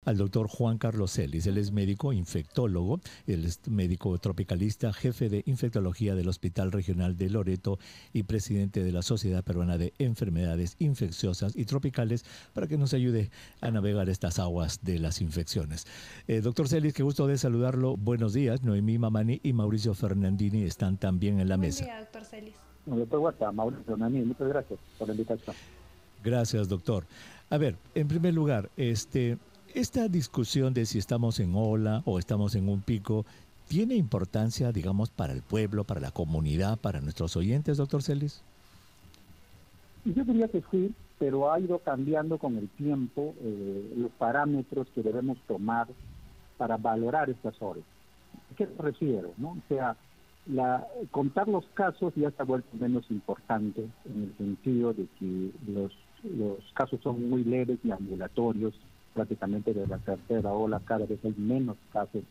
al doctor Juan Carlos Celis. Él es médico infectólogo, él es médico tropicalista, jefe de infectología del Hospital Regional de Loreto y presidente de la Sociedad Peruana de Enfermedades Infecciosas y Tropicales, para que nos ayude a navegar estas aguas de las infecciones. Doctor Celis, qué gusto de saludarlo. Buenos días. Noemí Mamani y Mauricio Fernandini están también en la mesa. Buen día, doctor Celis. Doctor Huerta, Mauricio Fernandini, muchas gracias por la invitación. Gracias, doctor. A ver, en primer lugar, esta discusión de si estamos en ola o estamos en un pico, ¿tiene importancia, digamos, para el pueblo, para la comunidad, para nuestros oyentes, doctor Celis? Yo diría que sí, pero ha ido cambiando con el tiempo los parámetros que debemos tomar para valorar estas horas. ¿A qué me refiero? ¿No? O sea, contar los casos ya se ha vuelto menos importante en el sentido de que los casos son muy leves y ambulatorios, prácticamente de la tercera ola cada vez hay menos casos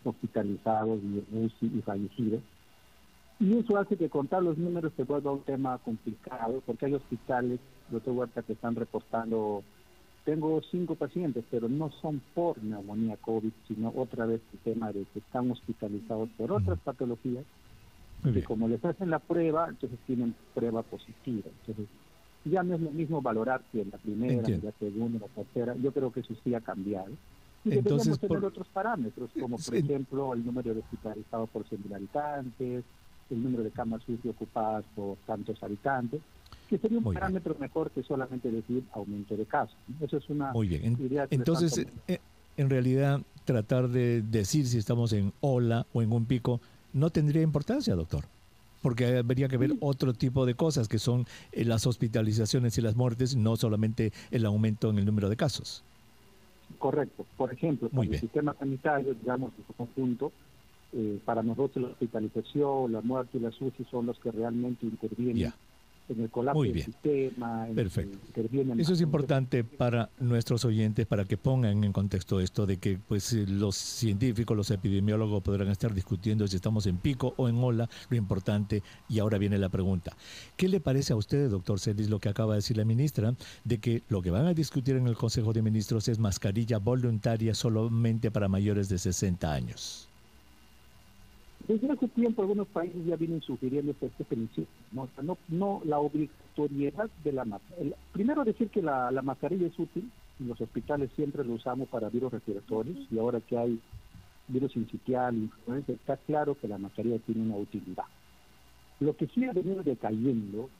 hospitalizados y UCI y fallecidos. Y eso hace que contar los números se vuelva un tema complicado, porque hay hospitales, doctor Huerta, que están reportando, tengo 5 pacientes, pero no son por neumonía COVID, sino otra vez el tema de que están hospitalizados por otras patologías, y como les hacen la prueba, entonces tienen prueba positiva. Entonces, ya no es lo mismo valorar que la primera, la segunda, la tercera. Yo creo que eso sí ha cambiado. Y deberíamos tener otros parámetros, como por ejemplo el número de hospitalizados por 100.000 habitantes, el número de camas UCI ocupadas por tantos habitantes, que sería un parámetro mejor que solamente decir aumento de casos. Eso es una idea que entonces, en realidad, tratar de decir si estamos en ola o en un pico no tendría importancia, doctor, porque habría que ver otro tipo de cosas que son las hospitalizaciones y las muertes, no solamente el aumento en el número de casos. Correcto. Por ejemplo, para el sistema sanitario, digamos, en su conjunto, para nosotros la hospitalización, la muerte y la UCI son los que realmente intervienen en el colapso del sistema. Perfecto. Eso es importante para nuestros oyentes, para que pongan en contexto esto de que pues los científicos, los epidemiólogos podrán estar discutiendo si estamos en pico o en ola. Lo importante, y ahora viene la pregunta, ¿qué le parece a usted, doctor Celis, lo que acaba de decir la ministra, de que lo que van a discutir en el Consejo de Ministros es mascarilla voluntaria solamente para mayores de 60 años? Desde hace tiempo algunos países ya vienen sugiriendo este principio, ¿no? O sea, no la obligatoriedad de la mascarilla. Primero decir que la mascarilla es útil, en los hospitales siempre lo usamos para virus respiratorios, y ahora que hay virus sincitial, influenza, está claro que la mascarilla tiene una utilidad. Lo que sí ha venido decayendo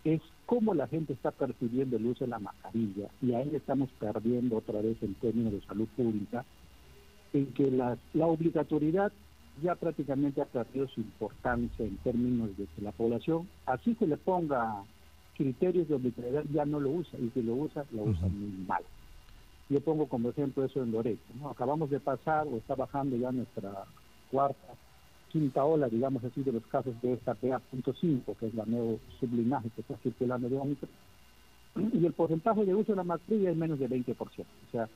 es cómo la gente está percibiendo el uso de la mascarilla, y ahí estamos perdiendo otra vez en términos de salud pública, en que la obligatoriedad ya prácticamente ha perdido su importancia en términos de que la población, así se le ponga criterios de obligatoriedad, ya no lo usa, y si lo usa muy mal. Yo pongo como ejemplo eso en Loreto, ¿no? Acabamos de pasar, o está bajando ya nuestra quinta ola, digamos así, de los casos de esta PA.5, que es la nuevo sublinaje que está circulando de Omicron, y el porcentaje de uso de la mascarilla es menos de 20%. O sea,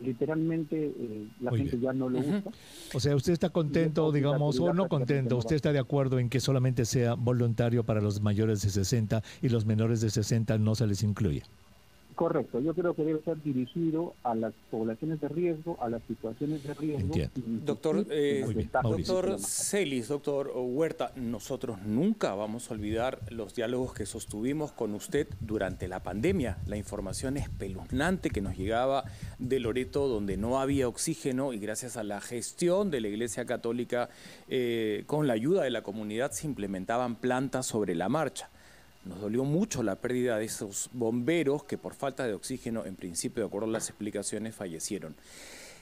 literalmente la gente ya no lo usa. O sea, usted está contento, digamos, o no contento, usted está de acuerdo en que solamente sea voluntario para los mayores de 60 y los menores de 60 no se les incluye. Correcto, yo creo que debe ser dirigido a las poblaciones de riesgo, a las situaciones de riesgo. Doctor Celis, doctor Huerta, nosotros nunca vamos a olvidar los diálogos que sostuvimos con usted durante la pandemia. La información espeluznante que nos llegaba de Loreto, donde no había oxígeno, y gracias a la gestión de la Iglesia Católica, con la ayuda de la comunidad, se implementaban plantas sobre la marcha. Nos dolió mucho la pérdida de esos bomberos que por falta de oxígeno, en principio, de acuerdo a las explicaciones, fallecieron.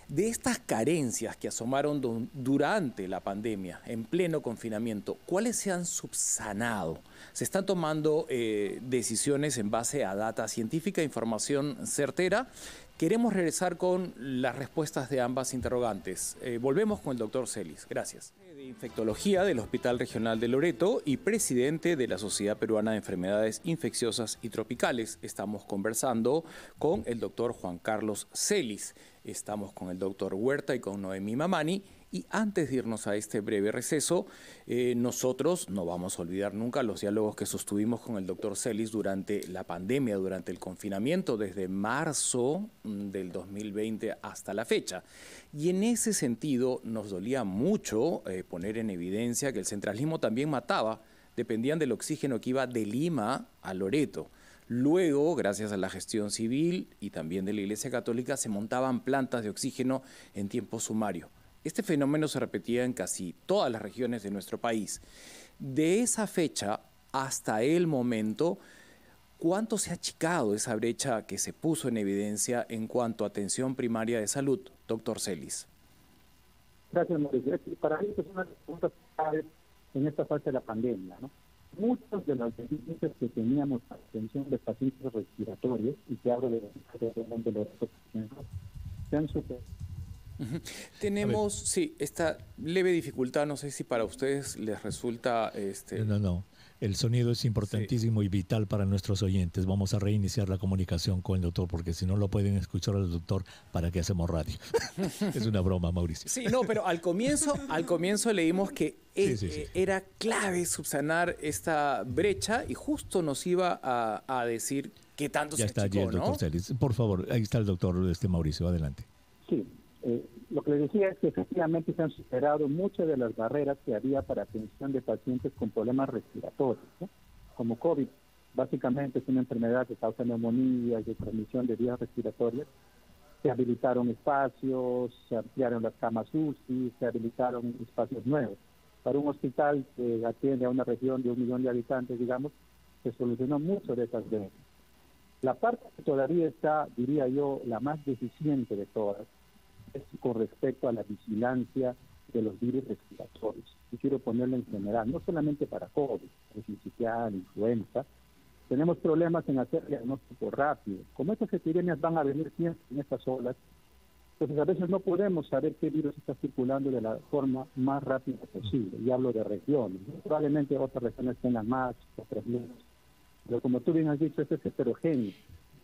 De estas carencias que asomaron durante la pandemia, en pleno confinamiento, ¿cuáles se han subsanado? ¿Se están tomando decisiones en base a data científica, información certera? Queremos regresar con las respuestas de ambas interrogantes. Volvemos con el doctor Celis. Gracias. De Infectología del Hospital Regional de Loreto y presidente de la Sociedad Peruana de Enfermedades Infecciosas y Tropicales. Estamos conversando con el doctor Juan Carlos Celis. Estamos con el doctor Huerta y con Noemí Mamani. Y antes de irnos a este breve receso, nosotros no vamos a olvidar nunca los diálogos que sostuvimos con el doctor Celis durante la pandemia, durante el confinamiento, desde marzo del 2020 hasta la fecha. Y en ese sentido nos dolía mucho poner en evidencia que el centralismo también mataba, dependían del oxígeno que iba de Lima a Loreto. Luego, gracias a la gestión civil y también de la Iglesia Católica, se montaban plantas de oxígeno en tiempo sumario. Este fenómeno se repetía en casi todas las regiones de nuestro país. De esa fecha hasta el momento, ¿cuánto se ha achicado esa brecha que se puso en evidencia en cuanto a atención primaria de salud, doctor Celis? Gracias, Mauricio. Para mí es una de las preguntas claves en esta fase de la pandemia, ¿no? Muchos de los deficiencias que teníamos para atención de pacientes respiratorios, y que hablo de los se han superado. Tenemos, sí, esta leve dificultad, no sé si para ustedes les resulta... No. El sonido es importantísimo y vital para nuestros oyentes. Vamos a reiniciar la comunicación con el doctor, porque si no lo pueden escuchar al doctor, ¿para qué hacemos radio? Es una broma, Mauricio. Sí, no, pero al comienzo leímos que era clave subsanar esta brecha y justo nos iba a decir qué tanto ya se está achicó, allí el doctor Celis. Por favor, ahí está el doctor Mauricio, adelante. Sí, lo que les decía es que efectivamente se han superado muchas de las barreras que había para atención de pacientes con problemas respiratorios, ¿no? Como COVID, básicamente es una enfermedad que causa neumonía y de transmisión de vías respiratorias. Se habilitaron espacios, se ampliaron las camas UCI, se habilitaron espacios nuevos. Para un hospital que atiende a una región de 1 millón de habitantes, digamos, se solucionó mucho de esas brechas. La parte que todavía está, diría yo, la más deficiente de todas, es con respecto a la vigilancia de los virus respiratorios. Y quiero ponerlo en general, no solamente para COVID, sincicial, influenza. Tenemos problemas en hacer diagnóstico rápido. Como estas epidemias van a venir siempre en estas olas, entonces a veces no podemos saber qué virus está circulando de la forma más rápida posible. Y hablo de regiones, ¿no? Probablemente otras regiones tengan más, otras menos. Pero como tú bien has dicho, esto es heterogéneo.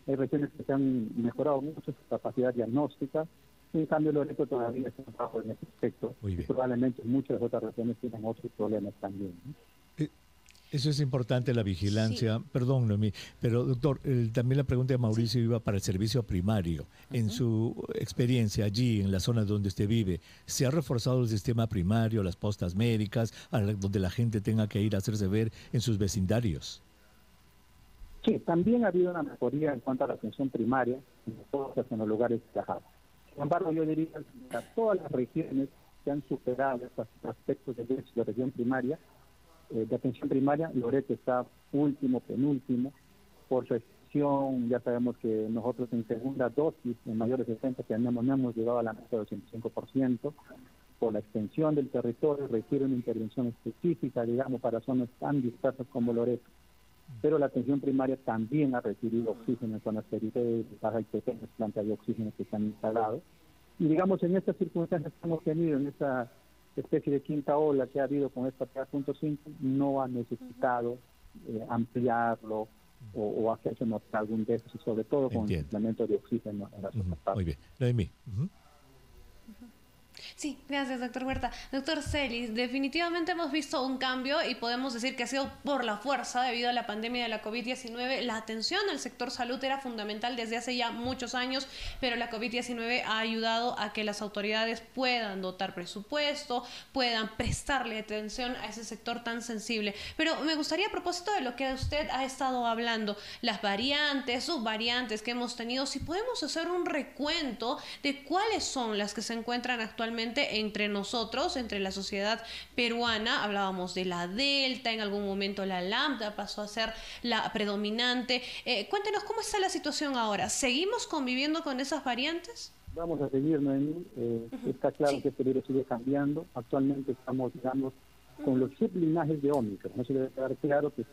Hay regiones que se han mejorado mucho su capacidad diagnóstica, y en cambio Loreto todavía está bajo en ese aspecto. Y probablemente muchas otras regiones tienen otros problemas también, ¿no? Eso es importante, la vigilancia. Sí. Perdón, Noemí, pero doctor, también la pregunta de Mauricio iba para el servicio primario. En su experiencia allí, en la zona donde usted vive, ¿se ha reforzado el sistema primario, las postas médicas, donde la gente tenga que ir a hacerse ver en sus vecindarios? Sí, también ha habido una mejoría en cuanto a la atención primaria en los lugares trabajados. Sin embargo, yo diría que a todas las regiones que han superado estos aspectos de región primaria, de atención primaria, Loreto está último, penúltimo. Por su extensión, ya sabemos que nosotros en segunda dosis, en mayores de 60, no hemos llegado a la meta del 85%. Por la extensión del territorio requiere una intervención específica, digamos, para zonas tan dispersas como Loreto. Pero la atención primaria también ha recibido oxígeno en zonas periféricas, hay pequeñas plantas de oxígeno que se han instalado. Y digamos, en estas circunstancias que hemos tenido, en esta especie de quinta ola que ha habido con esta PA.5, no ha necesitado ampliarlo o hacerse notar algún déficit, sobre todo con el suplemento de oxígeno en las zonas. Muy bien. Noemí. Sí, gracias, doctor Huerta. Doctor Celis, definitivamente hemos visto un cambio y podemos decir que ha sido por la fuerza debido a la pandemia de la COVID-19. La atención al sector salud era fundamental desde hace ya muchos años, pero la COVID-19 ha ayudado a que las autoridades puedan dotar presupuesto, puedan prestarle atención a ese sector tan sensible. Pero me gustaría, a propósito de lo que usted ha estado hablando, las variantes, subvariantes que hemos tenido, si podemos hacer un recuento de cuáles son las que se encuentran actualmente entre nosotros, entre la sociedad peruana. Hablábamos de la Delta, en algún momento la Lambda pasó a ser la predominante. Cuéntenos cómo está la situación ahora. ¿Seguimos conviviendo con esas variantes? Vamos a seguir, Noemí. Está claro que este virus sigue cambiando. Actualmente estamos, digamos, con los sublinajes de Omicron. No se debe quedar claro que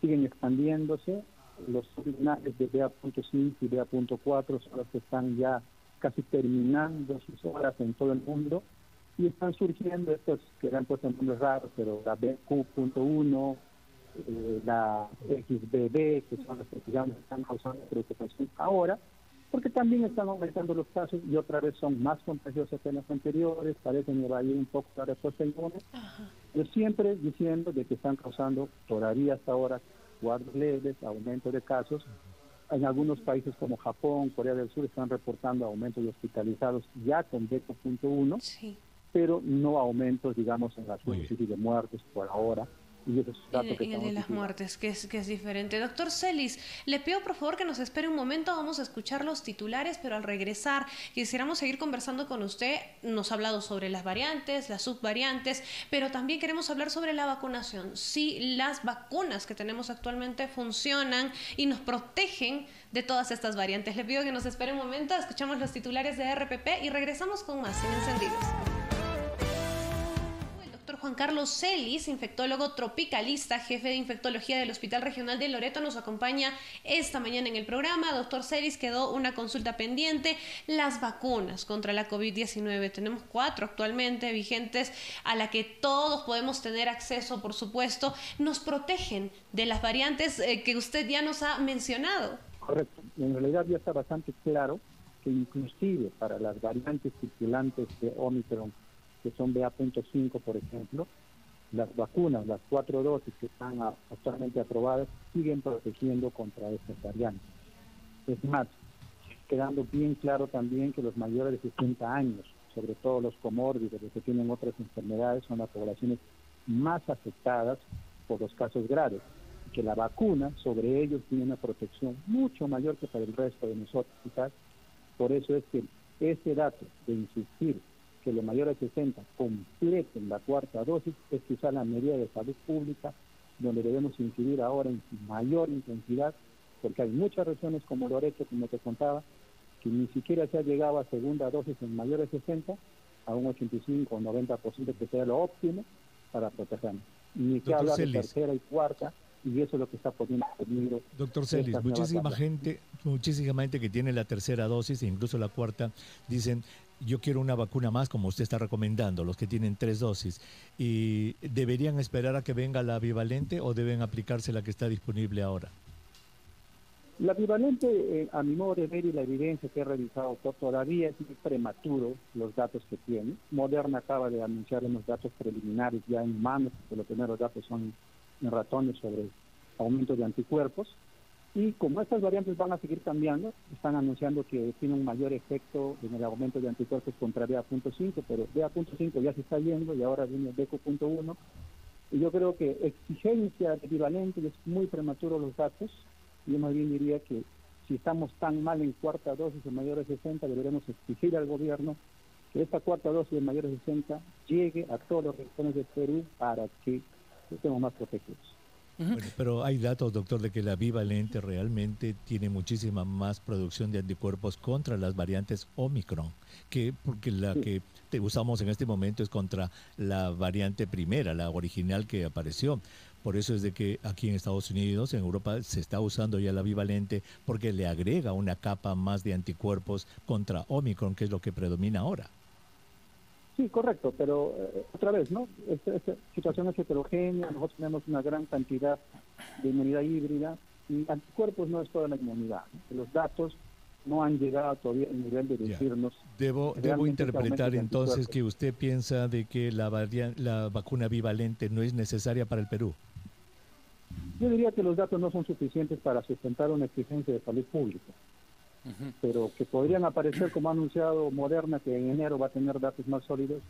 siguen expandiéndose. Los sublinajes de BA.5 y BA.4 son los que están ya casi terminando sus horas en todo el mundo, y están surgiendo estos que han puesto nombres raros, pero la BQ.1, la XBB, que son las que digamos están causando preocupación ahora, porque también están aumentando los casos y otra vez son más contagiosas que las anteriores, parecen evadir un poco la respuesta inmune, pero siempre diciendo de que están causando todavía hasta ahora cuadros leves, aumento de casos. En algunos países como Japón, Corea del Sur están reportando aumentos de hospitalizados ya con BQ.1, Sí. pero no aumentos, digamos, en las UCI de muertes por ahora. Y esos datos que En el de las muertes, que es diferente. Doctor Celis, le pido por favor que nos espere un momento, vamos a escuchar los titulares, pero al regresar quisiéramos seguir conversando con usted. Nos ha hablado sobre las variantes, las subvariantes, pero también queremos hablar sobre la vacunación. Si las vacunas que tenemos actualmente funcionan y nos protegen de todas estas variantes. Le pido que nos espere un momento, escuchamos los titulares de RPP y regresamos con más en Encendidos. Juan Carlos Celis, infectólogo tropicalista, jefe de infectología del Hospital Regional de Loreto, nos acompaña esta mañana en el programa. Doctor Celis, quedó una consulta pendiente. Las vacunas contra la COVID-19, tenemos 4 actualmente vigentes a la que todos podemos tener acceso, por supuesto, nos protegen de las variantes que usted ya nos ha mencionado. Correcto. En realidad ya está bastante claro que inclusive para las variantes circulantes de Omicron, que son BA.5, por ejemplo, las vacunas, las 4 dosis que están actualmente aprobadas, siguen protegiendo contra estas variantes. Es más, quedando bien claro también que los mayores de 60 años, sobre todo los comórbidos, los que tienen otras enfermedades, son las poblaciones más afectadas por los casos graves, y que la vacuna sobre ellos tiene una protección mucho mayor que para el resto de nosotros, quizás. Por eso es que este dato de insistir que los mayores de 60 completen la 4ª dosis es quizá la medida de salud pública donde debemos incidir ahora en mayor intensidad, porque hay muchas regiones como Loreto, como te contaba, que ni siquiera se ha llegado a 2ª dosis en mayores de 60, a un 85 o 90% que sea lo óptimo para protegernos. Ni que hablar de 3ª y 4ª, y eso es lo que está poniendo en peligro. Doctor Celis, muchísima gente que tiene la 3ª dosis e incluso la 4ª dicen: yo quiero una vacuna más, como usted está recomendando, los que tienen 3 dosis. ¿Y deberían esperar a que venga la bivalente o deben aplicarse la que está disponible ahora? La bivalente, a mi modo de ver y la evidencia que he revisado, todavía es muy prematuro los datos que tiene. Moderna acaba de anunciar unos datos preliminares ya en humanos, porque los primeros datos son en ratones sobre aumento de anticuerpos. Y como estas variantes van a seguir cambiando, están anunciando que tiene un mayor efecto en el aumento de anticuerpos contra BA.5, pero BA.5 ya se está yendo y ahora viene BQ.1. Y yo creo que exigencia equivalente, es muy prematuro los datos. Yo más bien diría que si estamos tan mal en 4ª dosis de mayores de 60, deberemos exigir al gobierno que esta 4ª dosis de mayores de 60 llegue a todas las regiones del Perú para que estemos más protegidos. Bueno, pero hay datos, doctor, de que la bivalente realmente tiene muchísima más producción de anticuerpos contra las variantes Omicron, porque la que usamos en este momento es contra la variante primera, la original que apareció. Por eso es de que aquí en Estados Unidos, en Europa, se está usando ya la bivalente porque le agrega una capa más de anticuerpos contra Omicron, que es lo que predomina ahora. Sí, correcto, pero otra vez, ¿no? Esta situación es heterogénea, nosotros tenemos una gran cantidad de inmunidad híbrida y anticuerpos no es toda la inmunidad, ¿no? Los datos no han llegado todavía al nivel de decirnos... Debo interpretar entonces que usted piensa de que la vacuna bivalente no es necesaria para el Perú. Yo diría que los datos no son suficientes para sustentar una exigencia de salud pública. Pero que podrían aparecer, como ha anunciado Moderna, que en enero va a tener datos más sólidos,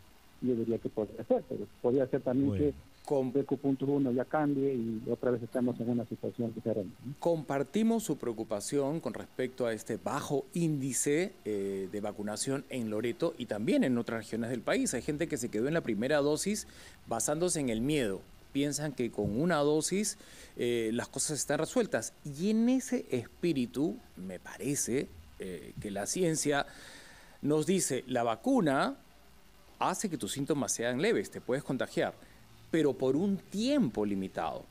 yo diría que podría ser, pero podría ser también que con BQ.1 ya cambie y otra vez estamos en una situación diferente, ¿no? Compartimos su preocupación con respecto a este bajo índice de vacunación en Loreto y también en otras regiones del país. Hay gente que se quedó en la primera dosis basándose en el miedo. Piensan que con una dosis las cosas están resueltas. Y en ese espíritu, me parece que la ciencia nos dice, la vacuna hace que tus síntomas sean leves, te puedes contagiar, pero por un tiempo limitado.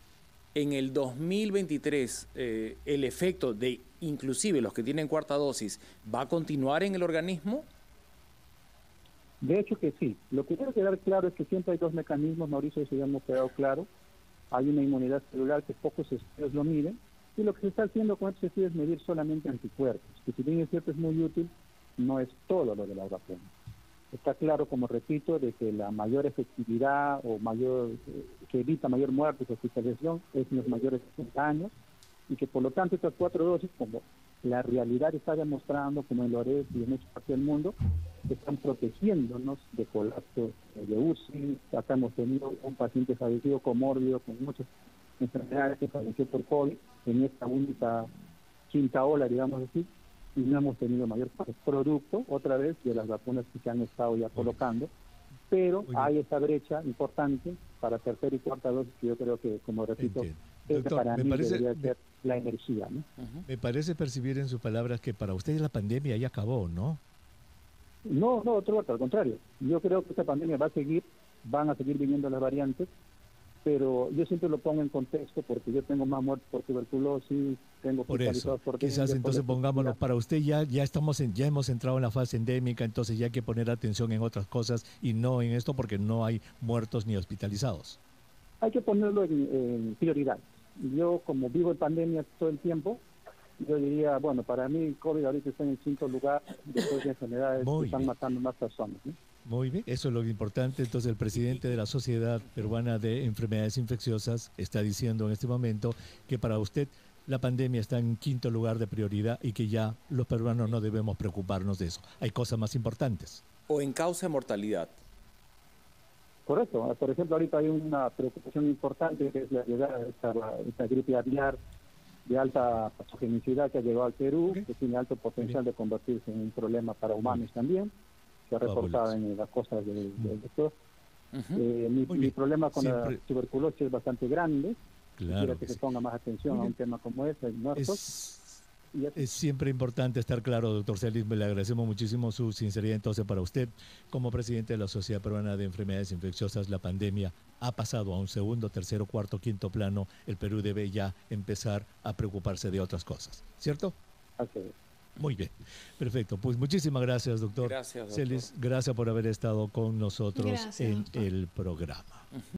En el 2023, el efecto de inclusive los que tienen 4ª dosis, ¿va a continuar en el organismo? De hecho que sí. Lo que quiero quedar claro es que siempre hay 2 mecanismos, Mauricio, eso ya hemos quedado claro. Hay una inmunidad celular que pocos estudios lo miden, Y lo que se está haciendo con este estudio es medir solamente anticuerpos, que si bien es cierto es muy útil, no es todo lo de la vacuna. Está claro, como repito, de que la mayor efectividad o mayor que evita mayor muerte y hospitalización es en los mayores de 60 años, y que por lo tanto estas 4 dosis, como la realidad está demostrando, como en Loreto y en muchas partes del mundo, están protegiéndonos de colapso de UCI. Acá hemos tenido un paciente fallecido comórbido con muchas enfermedades que falleció por COVID en esta única quinta ola, digamos así, y no hemos tenido mayor producto, otra vez, de las vacunas que se han estado ya colocando, pero hay esa brecha importante para tercera y cuarta dosis que yo creo que, como repito, Doctor, para mí debería ser la energía, ¿no? Me parece percibir en sus palabras que para ustedes la pandemia ya acabó, ¿no? No, al contrario. Yo creo que esta pandemia va a seguir, van a seguir viniendo las variantes, pero yo siempre lo pongo en contexto porque yo tengo más muertes por tuberculosis, tengo por eso. por Quizás entonces pongámonos, para usted ya hemos entrado en la fase endémica, entonces ya hay que poner atención en otras cosas y no en esto porque no hay muertos ni hospitalizados. Hay que ponerlo en prioridad. Yo, como vivo en pandemia todo el tiempo, yo diría, bueno, para mí COVID ahorita está en el 5º lugar después de enfermedades que están matando más personas, ¿no? Muy bien, eso es lo importante. Entonces el presidente de la Sociedad Peruana de Enfermedades Infecciosas está diciendo en este momento que para usted la pandemia está en 5º lugar de prioridad y que ya los peruanos no debemos preocuparnos de eso. Hay cosas más importantes. O en causa de mortalidad. Correcto. Por ejemplo, ahorita hay una preocupación importante que es la llegada de esta gripe aviar de alta patogenicidad que ha llegado al Perú, que tiene alto potencial de convertirse en un problema para humanos también, que ha reportado en las cosas del doctor. Mi problema con la tuberculosis es bastante grande. Quiero que se ponga más atención a un tema como ese, Es siempre importante estar claro, doctor Celis. Le agradecemos muchísimo su sinceridad. Entonces, para usted, como presidente de la Sociedad Peruana de Enfermedades Infecciosas, la pandemia ha pasado a un segundo, tercero, cuarto, quinto plano. El Perú debe ya empezar a preocuparse de otras cosas, ¿cierto? Así es. Muy bien, perfecto. Pues muchísimas gracias, doctor. Gracias, doctor. Celis, gracias por haber estado con nosotros en el programa.